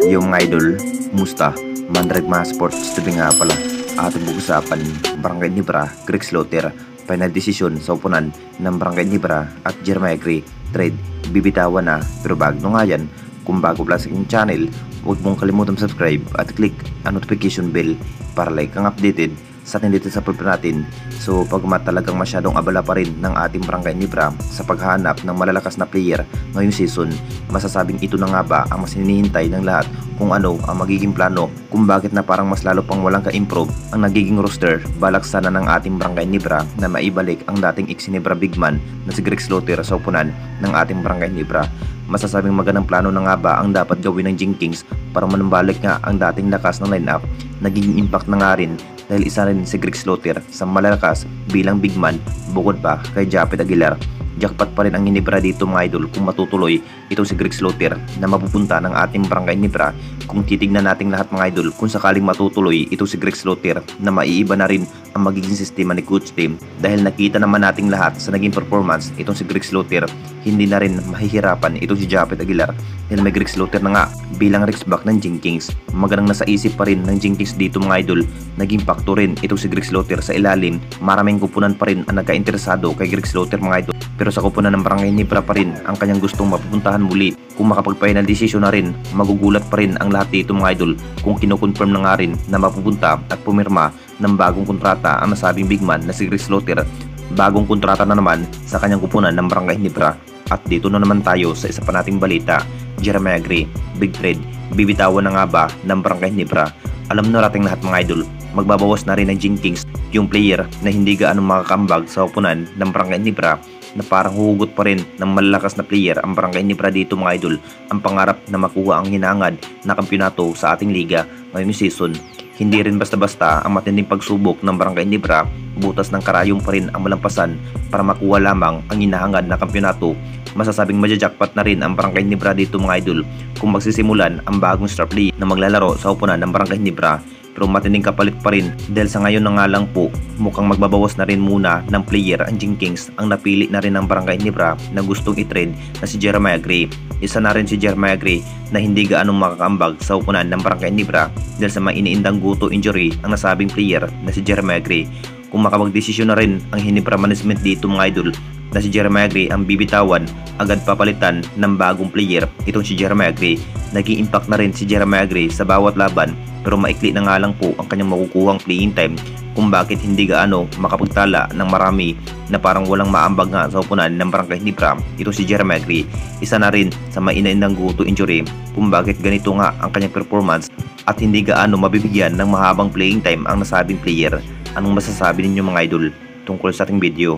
Yung mga idol, musta? Mandrag mga sports TV nga pala. Ating pag-usapan, Barangay Nibra, Greg Slaughter, final decision sa upunan ng Barangay Nibra at Jeremiah Gray, trade, bibitawan na. Pero bago nga yan, kung bago pala sa aking channel, huwag mong kalimutan subscribe at click ang notification bell para like ang updated sa atin dito sa pulpo natin. So pagmat talagang masyadong abala pa rin ng ating Barangay Nibra sa paghahanap ng malalakas na player ngayong season, masasabing ito na nga ba ang mas hinihintay ng lahat kung ano ang magiging plano kung bakit na parang mas lalo pang walang ka-improve ang nagiging roster. Balak sana ng ating Barangay Nibra na maibalik ang dating ex-Nibra big man na si Greg Slaughter sa upunan ng ating Barangay Nibra. Masasabing magandang plano na nga ba ang dapat gawin ng Jenkins para manumbalik nga ang dating lakas ng lineup. Naging impact na nga rin dahil isa rin si Greg Slaughter sa malalakas bilang big man bukod pa kay Japet Aguilar. Jackpot pa rin ang Nibra dito mga idol kung matutuloy itong si Greg Slaughter na mapupunta ng ating Barangay Nibra. Kung titignan natin lahat mga idol, kung sakaling matutuloy itong si Greg Slaughter na maiiba na rin ang magiging sistema ni Coach Tim dahil nakita naman nating lahat sa naging performance itong si Greg Slaughter, hindi na rin mahihirapan itong si Japet Aguilar dahil may Greg Slaughter na nga bilang Ricksback ng Jenkins. Magandang nasa isip pa rin ng Jenkins dito mga idol, naging faktor rin itong si Greg Slaughter sa ilalim. Maraming kupunan pa rin ang nagka-interesado kay Greg Slaughter mga idol, pero sa kupunan ng Barangay Nibra pa rin ang kanyang gustong mapupuntahan muli. Kung makapag-final decision na rin, magugulat pa rin ang lahat dito mga idol kung kinukonfirm na nga rin na mapupunta at pumirma ng bagong kontrata ang nasabing big man na si Greg Slaughter. Bagong kontrata na naman sa kanyang kupunan ng Barangay Nibra. At dito na naman tayo sa isa pa nating balita, Jeremiah Gray, big trade, bibitawan na nga ba ng Barangay Nibra? Alam na nating lahat mga idol, magbabawas na rin ng Jenkins, yung player na hindi gaano makakambag sa upunan ng Barangay Nibra, na parang huhugot pa rin ng malalakas na player ang Barangay Nibra dito mga idol. Ang pangarap na makuha ang hinangad na kampyonato sa ating liga ngayong season. Hindi rin basta-basta ang matinding pagsubok ng Barangay Nibra, butas ng karayong pa rin ang malampasan para makuha lamang ang hinahangad na kampyonato. Masasabing majajackpot na rin ang Barangay Nibra dito mga idol kung magsisimulan ang bagong star player na maglalaro sa upunan ng Barangay Nibra. Pero matinding kapalit pa rin dahil sa ngayon na nga lang po mukhang magbabawas na rin muna ng player ang Jenkins. Ang napili na rin ng Barangay Nibra na gustong i-trade na si Jeremiah Gray. Isa na rin si Jeremiah Gray na hindi gaanong makakambag sa upunan ng Barangay Nibra dahil sa mainiindang guto injury ang nasabing player na si Jeremiah Gray. Kung makapag-desisyon na rin ang Hinibra management dito mga idol na si Jeremiah Gray ang bibitawan, agad papalitan ng bagong player itong si Jeremiah Gray. Naging impact na rin si Jeremiah Gray sa bawat laban, pero maikli na nga lang po ang kanyang makukuhang playing time kung bakit hindi gaano makapagtala ng marami na parang walang maambag nga sa upunan ng Barangay Nibra itong si Jeremiah Gray. Isa na rin sa mainaindang guto injury kung bakit ganito nga ang kanyang performance at hindi gaano mabibigyan ng mahabang playing time ang nasabing player. Anong masasabi ninyo mga idol tungkol sa ating video?